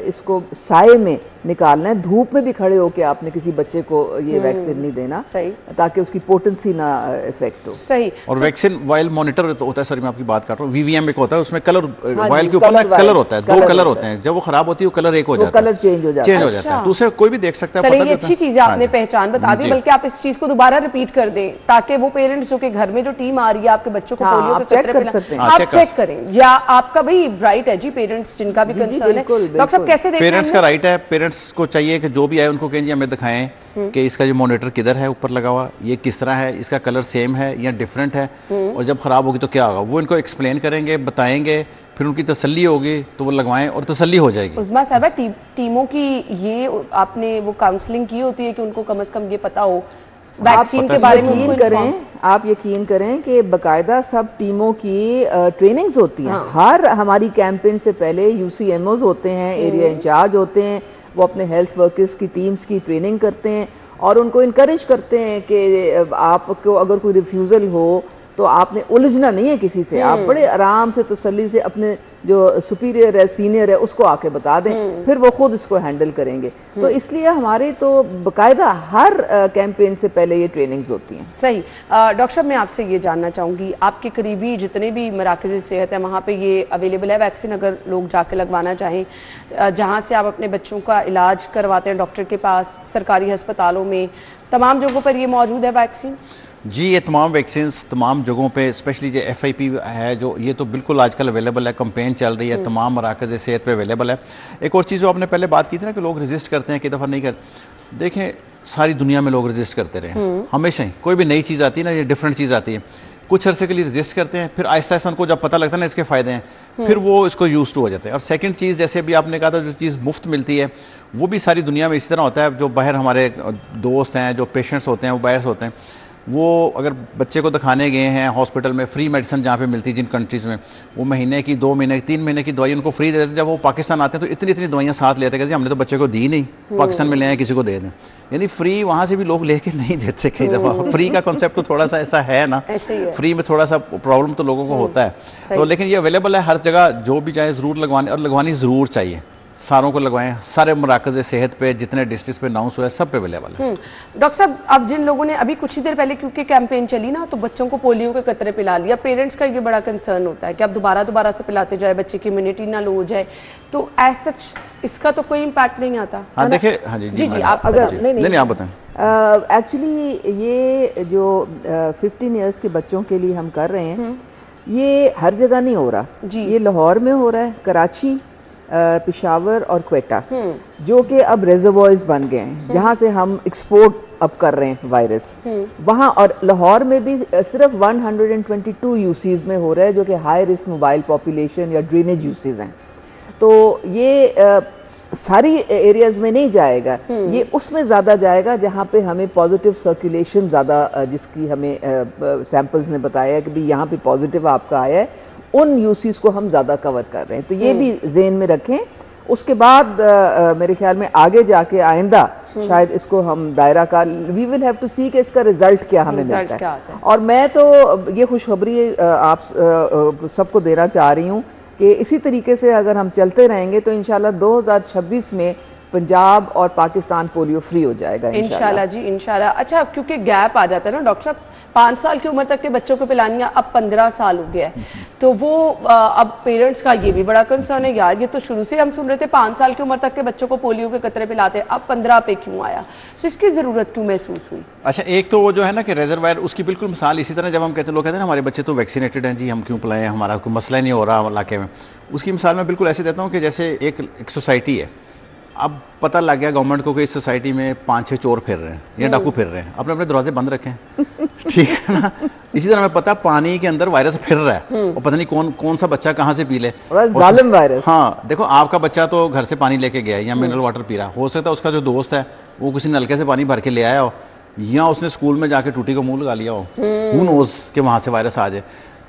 इसको साए में निकालना है, धूप में भी खड़े होकर आपने किसी बच्चे को ये वैक्सीन नहीं देना, सही, ताकि उसकी पोटेंसी ना इफेक्ट हो। सही। और वैक्सीन वाइल मॉनिटर होता है, सॉरी मैं आपकी बात कर रहा हूँ, VVM एक होता है, उसमें कलर वाइल के ऊपर ना कलर होता है, 2 कलर होते हैं, जब वो खराब होती है वो कलर एक हो जाता है, कलर चेंज हो जाता है, तो उसे कोई भी देख सकता है। चलिए ये अच्छी चीज है, आपने पहचान बता दी, बल्कि आप इस चीज को दोबारा रिपीट कर दें ताकि वो पेरेंट्स जो कि घर में जो टीम आ रही है आपके बच्चों को पोलियो के खतरे पे, आप चेक करें, या आपका भाई राइट है जी, पेरेंट्स जिनका भी कंसर्न है। डॉक्टर साहब कैसे देखें? पेरेंट्स का राइट है, पेरेंट्स को चाहिए कि जो भी आए उनको कहें हमें दिखाएं कि इसका जो मॉनिटर किधर है ऊपर लगा हुआ, ये किस तरह है, इसका कलर सेम है या डिफरेंट है, और जब ख़राब होगी तो क्या होगा, वो इनको एक्सप्लेन करेंगे, बताएंगे, फिर उनकी तसल्ली होगी तो वो लगवाएं और तसल्ली हो जाएगी। उस्मा साहब, टीमों की ये आपने वो काउंसलिंग की होती है कि उनको कम से कम ये पता हो वैक्सीन के बारे में? आप यकीन करें कि बाकायदा सब टीमों की ट्रेनिंग्स होती हैं। हर हमारी कैंपेन से पहले UCMOs होते हैं, एरिया इंचार्ज होते हैं, वो अपने हेल्थ वर्कर्स की टीम्स की ट्रेनिंग करते हैं और उनको इनकरेज करते हैं कि आपको अगर कोई रिफ्यूज़ल हो तो आपने उलझना नहीं है किसी से, आप बड़े आराम से तसल्ली से अपने जो सुपीरियर है, सीनियर है, उसको आके बता दें, फिर वो खुद इसको हैंडल करेंगे। तो इसलिए हमारे तो बाकायदा हर कैंपेन से पहले ये ट्रेनिंग्स होती हैं। सही। डॉक्टर साहब, मैं आपसे ये जानना चाहूँगी, आपके करीबी जितने भी मराकज़ सेहत है वहाँ पे ये अवेलेबल है वैक्सीन, अगर लोग जाके लगवाना चाहें, जहाँ से आप अपने बच्चों का इलाज करवाते हैं डॉक्टर के पास, सरकारी अस्पतालों में, तमाम जगहों पर ये मौजूद है वैक्सीन? जी, ये तमाम वैक्सीन तमाम जगहों पे, स्पेशली जो FIP है जो, ये तो बिल्कुल आजकल अवेलेबल है, कंपेन चल रही है, तमाम मराकज़ सेहत पे अवेलेबल है। एक और चीज़ जो आपने पहले बात की थी ना कि लोग रजिस्ट करते हैं, कई दफ़ा नहीं करते। देखें, सारी दुनिया में लोग रजिस्ट करते रहे, हमेशा ही कोई भी नई चीज़ आती है ना, ये डिफरेंट चीज़ आती है, कुछ अरसे के लिए रजिस्ट करते हैं, फिर आहिस्ता आहिस्ता उनको जब पता लगता है ना इसके फ़ायदे हैं, फिर वो इसको यूज़ टू हो जाते हैं। और सेकंड चीज़, जैसे अभी आपने कहा था, जो चीज़ मुफ्त मिलती है वो भी सारी दुनिया में इसी तरह होता है। जो बाहर हमारे दोस्त हैं, जो पेशेंट्स होते हैं, वो बाहर से होते हैं, वो अगर बच्चे को दिखाने गए हैं हॉस्पिटल में, फ्री मेडिसिन जहाँ पे मिलती है जिन कंट्रीज़ में, वो महीने की, 2 महीने की, 3 महीने की दवाई उनको फ्री दे देते हैं। जब वो पाकिस्तान आते हैं तो इतनी इतनी दवाइयाँ साथ लेते हैं कि हमने तो बच्चे को दी नहीं, पाकिस्तान में ले आए किसी को दे दें। यानी फ्री वहाँ से भी लोग लेके नहीं देते कई दफ़ा। फ्री का कॉन्सेप्ट तो थोड़ा सा ऐसा है ना, फ्री में थोड़ा सा प्रॉब्लम तो लोगों को होता है। तो लेकिन ये अवेलेबल है हर जगह, जो भी चाहे ज़रूर लगवाने, और लगवानी ज़रूर चाहिए, सारों को लगवाएं। सारे मराकज़ सेहत पे जितने डिस्ट्रिक्ट पे अनाउंस हुआ है सब पे अवेलेबल है। डॉक्टर साहब, अब जिन लोगों ने अभी कुछ ही देर पहले क्योंकि कैंपेन चली ना, तो बच्चों को पोलियो के कतरे पिला लिया, पेरेंट्स का ये बड़ा कंसर्न होता है कि अब दोबारा से पिलाते जाए, बच्चे की इम्यूनिटी ना लो हो जाए, तो एज सच इसका तो कोई इम्पैक्ट नहीं आता। हाँ देखिए, हाँ जी आप अगर नहीं आप बताएं। एक्चुअली ये जो 15 ईयर्स के बच्चों के लिए हम कर रहे हैं, ये हर जगह नहीं हो रहा जी। ये लाहौर में हो रहा है, कराची, पेशावर और क्वेटा, जो कि अब रिजर्वॉयर्स बन गए हैं जहाँ से हम एक्सपोर्ट अब कर रहे हैं वायरस वहाँ। और लाहौर में भी सिर्फ 122 यूसीज में हो रहा है, जो कि हाई रिस्क मोबाइल पॉपुलेशन या ड्रेनेज यूसीज हैं। तो ये सारी एरियाज में नहीं जाएगा, ये उसमें ज़्यादा जाएगा जहाँ पे हमें पॉजिटिव सर्कुलेशन ज़्यादा, जिसकी हमें सैंपल्स ने बताया कि भाई यहाँ पे पॉजिटिव आपका आया है, उन यूसीज को हम ज़्यादा कवर कर रहे हैं। तो ये भी ज़हन में रखें। उसके बाद मेरे ख्याल में आगे जाके आइंदा शायद इसको हम दायरा का, वी विल हैव टू सी कि इसका रिजल्ट क्या हमें मिलता है। और मैं तो ये खुशखबरी आप सबको देना चाह रही हूँ कि इसी तरीके से अगर हम चलते रहेंगे तो इंशाल्लाह 2026 में पंजाब और पाकिस्तान पोलियो फ्री हो जाएगा इंशाल्लाह जी, इंशाल्लाह। अच्छा, क्योंकि गैप आ जाता है ना डॉक्टर साहब, 5 साल की उम्र तक के बच्चों को पिलानी है, अब 15 साल हो गया है, तो वो अब पेरेंट्स का ये भी बड़ा कंसर्न है, यार ये तो शुरू से हम सुन रहे थे 5 साल की उम्र तक के बच्चों को पोलियो के कतरे पिलाते, अब 15 पे क्यों आया? तो इसकी ज़रूरत क्यों महसूस हुई? अच्छा, एक तो वो जो है ना कि रिजर्वायर, उसकी बिल्कुल मिसाल इसी तरह, जब हम कहते हैं, लोग कहते हैं ना हमारे बच्चे तो वैक्सीनेटेड हैं जी, हम क्यों पिलाएं, हमारा कोई मसला ही नहीं हो रहा इलाके में। उसकी मिसाल मैं बिल्कुल ऐसे देता हूँ कि जैसे एक सोसाइटी है, अब पता लग गया गवर्नमेंट को कि इस सोसाइटी में 5-6 चोर फिर रहे हैं या डाकू फिर रहे हैं, अपने अपने दरवाजे बंद रखें। ठीक है ना। इसी तरह हमें पता पानी के अंदर वायरस फिर रहा है और पता नहीं कौन सा बच्चा कहाँ से पी ले, जालिम वायरस। हाँ देखो, आपका बच्चा तो घर से पानी लेके गया है या मिनरल वाटर पी रहा, हो सकता है उसका जो दोस्त है वो किसी नलके से पानी भर के ले आया हो, या उसने स्कूल में जाके टूटी को मुंह लगा लिया हो, हू नोज़ कि वहाँ से वायरस आ जाए।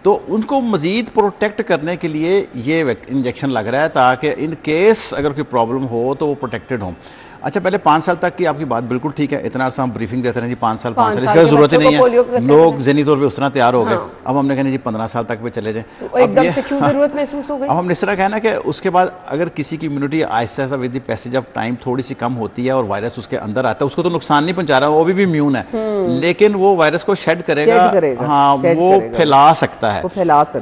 तो उनको मज़ीद प्रोटेक्ट करने के लिए ये इंजेक्शन लग रहा है, ताकि इन केस अगर कोई प्रॉब्लम हो तो वो प्रोटेक्टेड हो। अच्छा, पहले 5 साल तक की आपकी बात बिल्कुल ठीक है, इतना अर्सा हम ब्रीफिंग देते हैं जी 5 साल इसका ज़रूरत ही नहीं है, लोग ज़हनी तौर पे उस तरह तैयार हो गए। अब हमने कहना जी 15 साल तक पे चले जाएं, एकदम से क्यों ज़रूरत महसूस हो गई? अब हमने इस तरह कहना कि उसके बाद अगर किसी की immunity Aahista Aahista with the passage of time थोड़ी सी कम होती है और वायरस उसके अंदर आता है, उसको तो नुकसान नहीं पहुंचा रहा, वो भी इम्यून है, लेकिन वो वायरस को शेड करेगा, हाँ वो फैला सकता है।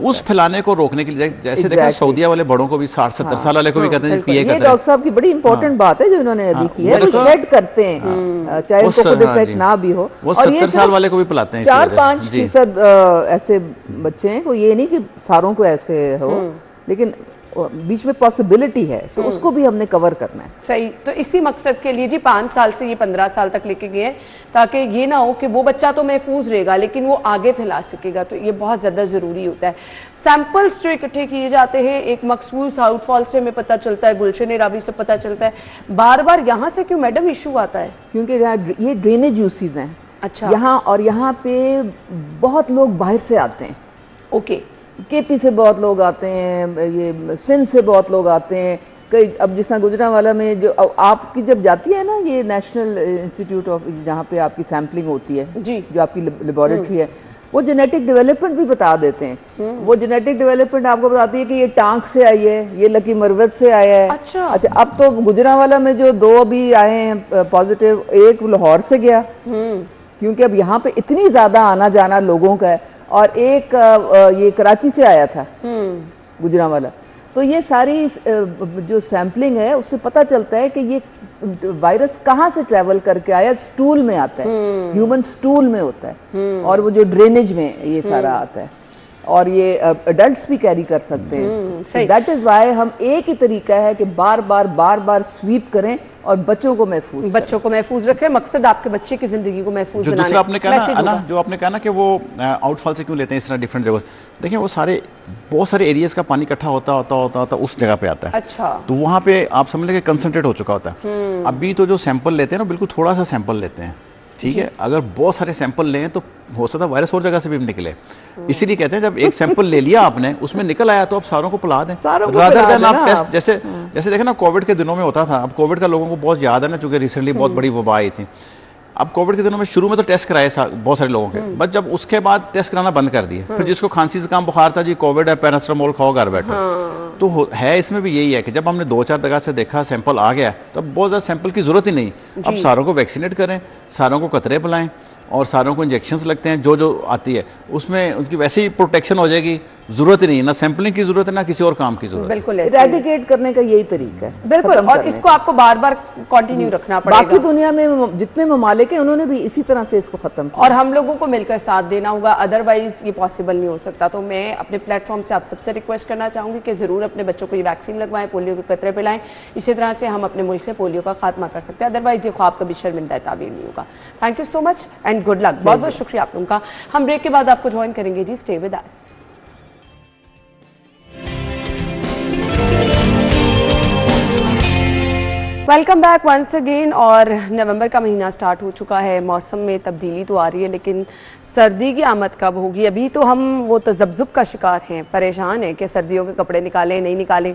उस फैलाने को रोकने के लिए जैसे देखो सऊदीया वाले बड़ों को भी 60-70 साल वाले को भी कहते हैं पिए करते हैं। डॉक्टर साहब की बड़ी इंपॉर्टेंट बात है जो इन्होंने अभी की है, शेड करते हैं, चाहे उनको खुद इफेक्ट ना भी हो। वो 70 साल वाले को भी पिलाते हैं। 4-5% ऐसे बच्चे हैं, को ये नहीं कि सारों को ऐसे हो, लेकिन बीच में पॉसिबिलिटी है, तो उसको भी हमने कवर करना है। सही। तो इसी मकसद के लिए जी 5 साल से ये 15 साल तक लेके गए हैं, ताकि ये ना हो कि वो बच्चा तो महफूज रहेगा लेकिन वो आगे फैला सकेगा, तो ये बहुत ज़्यादा ज़रूरी होता है। सैंपल्स जो इकट्ठे किए जाते हैं, एक मखसूस आउटफॉल से हमें पता चलता है, गुलशन रावी से पता चलता है, बार बार यहाँ से क्यों मैडम इशू आता है? क्योंकि ये ड्रेनेज यूसीज हैं। अच्छा। यहाँ और यहाँ पे बहुत लोग बाहर से आते हैं। ओके। केपी से बहुत लोग आते हैं, ये सिंध से बहुत लोग आते हैं, कई अब जिस तरह गुजरांवाला में जो आपकी जब जाती है ना ये नेशनल इंस्टीट्यूट ऑफ, जहाँ पे आपकी सैम्पलिंग होती है जी, जो आपकी लेबोरेटरी है, वो जेनेटिक डेवलपमेंट भी बता देते हैं। वो जेनेटिक डेवलपमेंट आपको बताती है कि ये टांक से आई है, ये लकी मरवत से आया है। अच्छा, अब तो गुजरांवाला में जो 2 अभी आए हैं पॉजिटिव, एक लाहौर से गया, क्योंकि अब यहाँ पे इतनी ज्यादा आना जाना लोगों का है, और एक ये कराची से आया था गुजरांवाला। तो ये सारी जो सैम्पलिंग है उससे पता चलता है कि ये वायरस कहाँ से ट्रेवल करके आया। स्टूल में आता है, ह्यूमन स्टूल में होता है, और वो जो ड्रेनेज में ये सारा आता है, और ये अडल्ट्स भी कैरी कर सकते हैं। दैट इज वाई हम एक ही तरीका है कि बार बार स्वीप करें और बच्चों को महफूज रखें। मकसद आपके बच्चे की जिंदगी को महफूज बनाने। दूसरा आपने कहा ना, जो आपने कहा ना कि वो आउटफॉल से क्यों लेते हैं इस तरह डिफरेंट जगह। देखिए वो बहुत सारे एरियाज का पानी इकट्ठा होता उस जगह पे आता है। अच्छा, तो वहाँ पे आप समझ लें कि कंसंट्रेट हो चुका होता है। अभी तो जो सैंपल लेते हैं ना, बिल्कुल थोड़ा सा सैंपल लेते हैं, ठीक है। अगर बहुत सारे सैंपल लें तो हो सकता है वायरस और जगह से भी निकले। इसीलिए कहते हैं जब एक सैंपल ले लिया आपने, उसमें निकल आया तो आप सारों को पिला दें, रादर देन आप टेस्ट। जैसे देखें ना, कोविड के दिनों में होता था। अब कोविड का लोगों को बहुत याद है ना, चूंकि रिसेंटली बहुत बड़ी वबा आई थी। अब कोविड के दिनों में शुरू में तो टेस्ट कराए बहुत सारे लोगों के, बट जब उसके बाद टेस्ट कराना बंद कर दिए। फिर जिसको खांसी जुकाम बुखार था, जी कोविड है, पैरासिटामोल खाओ, घर बैठो। तो है इसमें भी यही है कि जब हमने 2-4 जगह से देखा सैंपल आ गया, तब बहुत ज़्यादा सैंपल की ज़रूरत ही नहीं। अब सारों को वैक्सीनेट करें, सारों को कतरे पिलाएं, और सारों को इंजेक्शंस लगते हैं जो आती है, उसमें उनकी वैसे ही प्रोटेक्शन हो जाएगी। जरूरत ही नहीं, ना सैंपलिंग की जरूरत है, ना किसी और काम की जरूरत है। बिल्कुल, इरेडिकेट करने का यही तरीका है। बिल्कुल, और इसको आपको बार बार कंटिन्यू रखना पड़ेगा। बाकी दुनिया में जितने ममालिक हैं उन्होंने भी इसी तरह से इसको खत्म किया, और हम लोगों को मिलकर साथ देना होगा, अदरवाइज ये पॉसिबल नहीं हो सकता। तो मैं अपने प्लेटफॉर्म से आप सबसे रिक्वेस्ट करना चाहूँगी कि ज़रूर अपने बच्चों को ये वैक्सीन लगवाएं, पोलियो के कतरे पिलाएं। इसी तरह से हम अपने मुल्क से पोलियो का खात्मा कर सकते हैं, अदरवाइज ये ख्वाब कभी शर्मिंदा ताबीर नहीं होगा। Thank you so much and good luck. बहुत बहुत शुक्रिया आप लोगों का। हम ब्रेक के बाद आपको ज्वाइन करेंगे जी, stay with us. Welcome back once again. और नवंबर का महीना स्टार्ट हो चुका है, मौसम में तब्दीली तो आ रही है, लेकिन सर्दी की आमद कब होगी, अभी तो हम वो तज़ब्ज़ुब का शिकार हैं, परेशान हैं कि सर्दियों के कपड़े निकालें नहीं निकालें।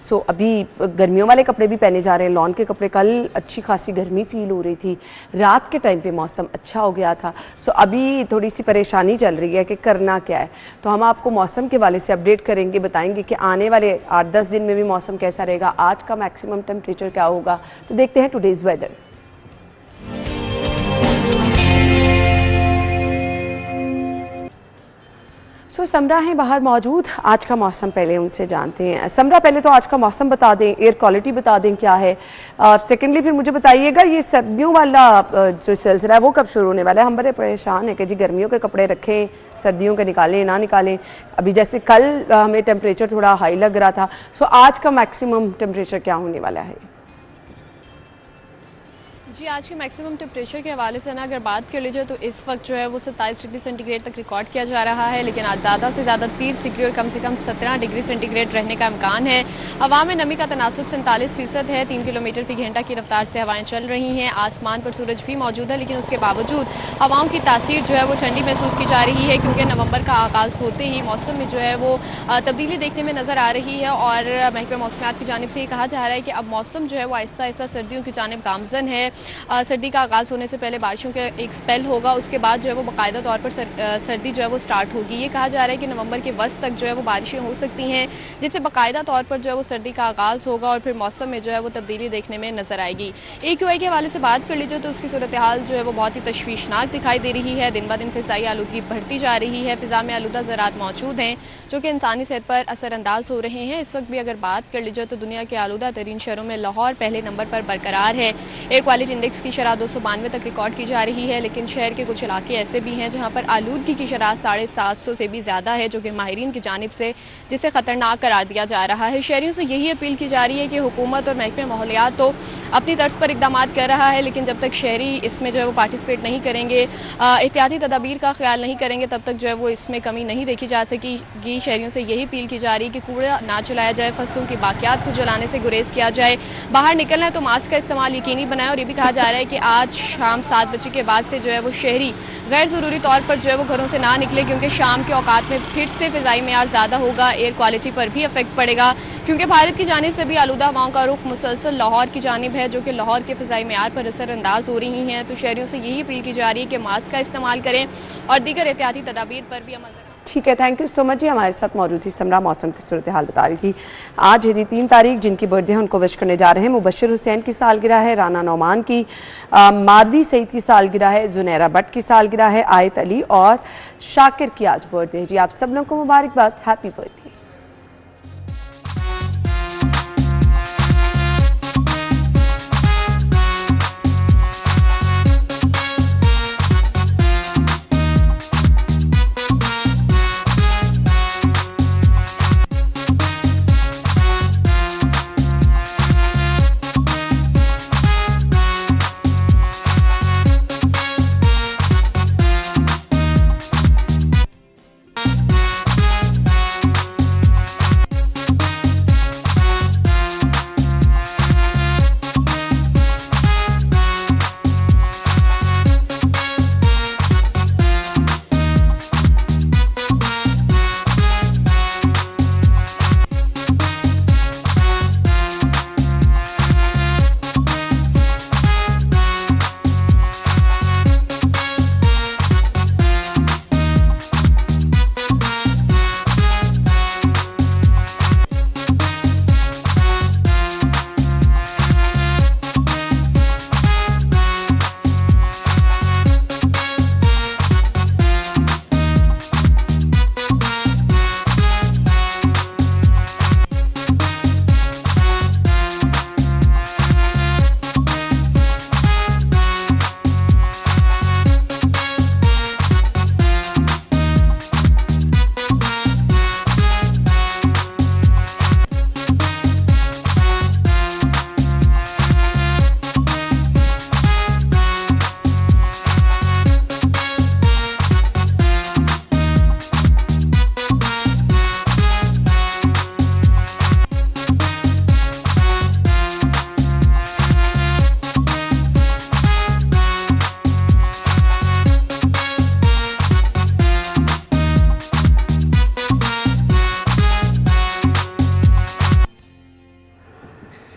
सो अभी गर्मियों वाले कपड़े भी पहने जा रहे हैं, लॉन के कपड़े। कल अच्छी खासी गर्मी फील हो रही थी, रात के टाइम पे मौसम अच्छा हो गया था। सो अभी थोड़ी सी परेशानी चल रही है कि करना क्या है। तो हम आपको मौसम के वाले से अपडेट करेंगे, बताएंगे कि आने वाले 8-10 दिन में भी मौसम कैसा रहेगा, आज का मैक्सिमम टेम्परेचर क्या होगा। तो देखते हैं टुडेज वेदर। सो समरा हैं बाहर मौजूद, आज का मौसम पहले उनसे जानते हैं। समरा, पहले तो आज का मौसम बता दें, एयर क्वालिटी बता दें क्या है, और सेकेंडली फिर मुझे बताइएगा ये सर्दियों वाला जो सिलसिला है वो कब शुरू होने वाला है। हम बड़े परेशान हैं कि जी गर्मियों के कपड़े रखें, सर्दियों के निकालें ना निकालें। अभी जैसे कल हमें टेम्परेचर थोड़ा हाई लग रहा था, सो आज का मैक्सिमम टेम्परेचर क्या होने वाला है? जी, आज के मैक्सिमम टेम्परेचर के हवाले से ना अगर बात कर लीजिए तो इस वक्त जो है वो 27 डिग्री सेंटीग्रेड तक रिकॉर्ड किया जा रहा है, लेकिन आज ज़्यादा से ज़्यादा 30 डिग्री और कम से कम 17 डिग्री सेंटीग्रेड रहने का इम्कान है। हवा में नमी का तनासुब 47% है, 3 किलोमीटर फी घंटा की रफ्तार से हवाएं चल रही हैं। आसमान पर सूरज भी मौजूद है, लेकिन उसके बावजूद हवाओं की तासीर जो है वो ठंडी महसूस की जा रही है, क्योंकि नवंबर का आगाज़ होते ही मौसम में जो है वो तब्दीली देखने में नज़र आ रही है। और महकमा मौसमियात की जानिब से ये कहा जा रहा है कि अब मौसम जो है वो आहिस्ता आहिस्ता सर्दियों की जानिब गामजन है। सर्दी का आगाज़ होने से पहले बारिशों का एक स्पेल होगा, उसके बाद जो है वो बाकायदा तौर पर सर्दी जो है वो स्टार्ट होगी। ये कहा जा रहा है कि नवंबर के वस्त तक जो है वो बारिशें हो सकती हैं, जिससे बाकायदा तौर पर जो है वो सर्दी का आगाज़ होगा और फिर मौसम में जो है वो तब्दीली देखने में नजर आएगी। AQI के हवाले से बात कर लीजिए तो उसकी सूरत हाल जो है वो बहुत ही तशवीशनाक दिखाई दे रही है। दिन ब दिन फ़िज़ाई आलूदगी बढ़ती जा रही है, फ़िज़ा में आलूदा ज़रात मौजूद हैं जो कि इंसानी सेहत पर असरअंदाज हो रहे हैं। इस वक्त भी अगर बात कर लीजिए तो दुनिया के आलूदा तरीन शहरों में लाहौर पहले नंबर पर बरकरार है। एयर क्वालिटी इंडेक्स की शरह 292 तक रिकॉर्ड की जा रही है, लेकिन शहर के कुछ इलाके ऐसे भी हैं जहां पर आलूदगी की शरह 750 से भी ज़्यादा है, जो कि माहिरीन की जानिब से जिसे ख़तरनाक करार दिया जा रहा है। शहरियों से यही अपील की जा रही है कि हुकूमत और महकमे माहौलियात तो अपनी तर्ज पर इक़दाम कर रहा है, लेकिन जब तक शहरी इसमें जो है वो पार्टिसिपेट नहीं करेंगे, एहतियाती तदाबीर का ख्याल नहीं करेंगे, तब तक जो है वो इसमें कमी नहीं देखी जा सकेगी। शहरियों से यही अपील की जा रही है कि कूड़ा ना जलाया जाए, फसलों की बाकियात को जलाने से गुरेज किया जाए, बाहर निकलना है तो मास्क का इस्तेमाल यकीनी बनाएं। और ये भी कहा जा रहा है कि आज शाम 7 बजे के बाद से जो है वो शहरी गैर ज़रूरी तौर पर जो है वो घरों से ना निकले, क्योंकि शाम के औकात में फिर से फ़िज़ाई मेयार ज़्यादा होगा, एयर क्वालिटी पर भी इफेक्ट पड़ेगा, क्योंकि भारत की जानिब से भी आलूदा हवाओं का रुख मुसलसल लाहौर की जानिब है, जो कि लाहौर के फ़िज़ाई मेयार पर असरअंदाज हो रही हैं। तो शहरियों से यही अपील की जा रही है कि मास्क का इस्तेमाल करें और दीगर एहतियाती तदाबीर पर भी अमल करें। ठीक है, थैंक यू सो मच जी। हमारे साथ मौजूद थी समरा, मौसम की सूरत हाल बता रही थी। आज है 3 तारीख, जिनकी बर्थडे है उनको विश करने जा रहे हैं। मुबशर हुसैन की सालगिरह है, राना नौमान की, मारवी सईद की सालगिरह है, जुनैरा भट्ट की सालगिरह है, आयत अली और शाकिर की आज बर्थडे है जी। आप सब लोगों को मुबारकबाद, हैप्पी बर्थडे।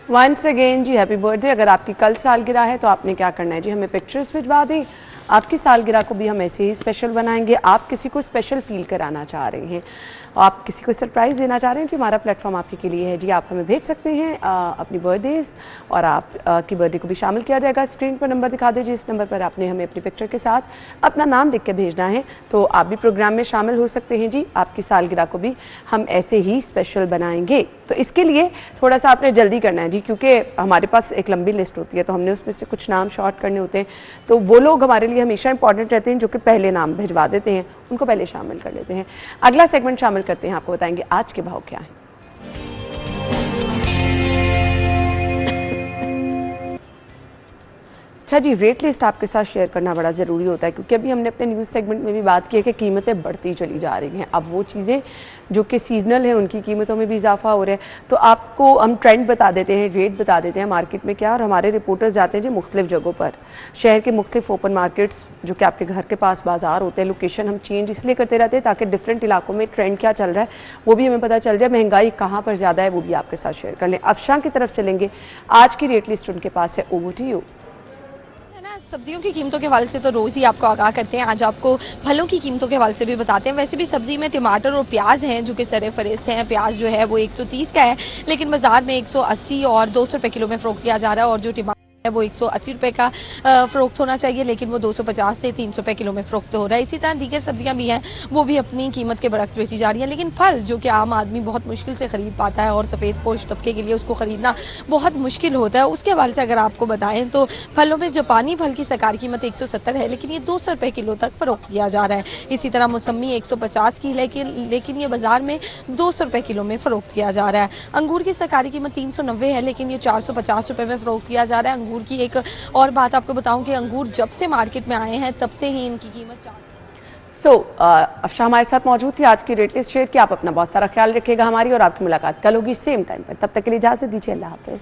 वंस अगेन जी, हैप्पी बर्थडे। अगर आपकी कल सालगिरह है तो आपने क्या करना है जी, हमें पिक्चर्स भिजवा दें। आपकी सालगिरह को भी हम ऐसे ही स्पेशल बनाएंगे। आप किसी को स्पेशल फील कराना चाह रहे हैं, आप किसी को सरप्राइज़ देना चाह रहे हैं जी, हमारा प्लेटफॉर्म आपके के लिए है जी। आप हमें भेज सकते हैं अपनी बर्थडेज़ और आप की बर्थडे को भी शामिल किया जाएगा। स्क्रीन पर नंबर दिखा दीजिए, इस नंबर पर आपने हमें अपनी पिक्चर के साथ अपना नाम लिख के भेजना है, तो आप भी प्रोग्राम में शामिल हो सकते हैं जी। आपकी सालगिरह को भी हम ऐसे ही स्पेशल बनाएंगे। तो इसके लिए थोड़ा सा आपने जल्दी करना है जी, क्योंकि हमारे पास एक लंबी लिस्ट होती है, तो हमने उसमें से कुछ नाम शॉर्ट करने होते हैं। तो वो लोग हमारे लिए हमेशा इंपॉर्टेंट रहते हैं जो कि पहले नाम भिजवा देते हैं, उनको पहले शामिल कर लेते हैं। अगला सेगमेंट शामिल करते हैं, आपको बताएंगे आज के भाव क्या हैं। अच्छा जी, रेट लिस्ट आपके साथ शेयर करना बड़ा ज़रूरी होता है, क्योंकि अभी हमने अपने न्यूज़ सेगमेंट में भी बात की है कि कीमतें बढ़ती चली जा रही हैं। अब वो चीज़ें जो कि सीजनल हैं उनकी कीमतों में भी इजाफा हो रहा है। तो आपको हम ट्रेंड बता देते हैं, रेट बता देते हैं मार्केट में क्या, और हमारे रिपोर्टर्स जाते हैं जी मुख्तलिफ जगहों पर, शहर के मुख्तलिफ ओपन मार्केट्स जो कि आपके घर के पास बाजार होते हैं। लोकेशन हम चेंज इसलिए करते रहते हैं ताकि डिफरेंट इलाकों में ट्रेंड क्या चल रहा है वो भी हमें पता चल जाए, महंगाई कहाँ पर ज़्यादा है वो भी आपके साथ शेयर कर लें। अफशां की तरफ चलेंगे, आज की रेट लिस्ट उनके पास है। Over to you. सब्जियों की कीमतों के हवाले से तो रोज़ ही आपको आगाह करते हैं, आज आपको फलों की कीमतों के हवाले से भी बताते हैं। वैसे भी सब्जी में टमाटर और प्याज हैं जो कि सरे फहरिस्त हैं। प्याज जो है वो 130 का है, लेकिन बाजार में 180 और 200 रुपये किलो में फ़रोख्त किया जा रहा है। और जो टमाटर है वो 180 रुपये का फ़रोख्त होना चाहिए, लेकिन वो 250 से 300 रुपये किलो में फ़रोख्त हो रहा है। इसी तरह दीगर सब्जियां भी हैं, वो भी अपनी कीमत के बरक्स बेची जा रही हैं। लेकिन फल जो कि आम आदमी बहुत मुश्किल से ख़रीद पाता है और सफ़ेद पोश तबके के लिए उसको ख़रीदना बहुत मुश्किल होता है, उसके हवाले से अगर आपको बताएं तो फलों में जापानी फल की सरकारी कीमत 170 है, लेकिन ये 200 रुपये किलो तक फ़रोख्त किया जा रहा है। इसी तरह मौसमी 150 की, लेकिन ये बाज़ार में 200 रुपये किलो में फ़रोख्त किया जा रहा है। अंगूर की सरकारी कीमत 390 है, लेकिन ये 450 रुपये में फ़रोख्त किया जा रहा है। अंगूर की एक और बात आपको बताऊं कि अंगूर जब से मार्केट में आए हैं तब से ही इनकी कीमत अफशां हमारे साथ मौजूद थी। आज की रेट लिस्ट शेयर की। आप अपना बहुत सारा ख्याल रखिएगा हमारी, और आपकी मुलाकात कल होगी सेम टाइम पर। तब तक के लिए इजाज़त दीजिए, अल्लाह हाफ़िज़।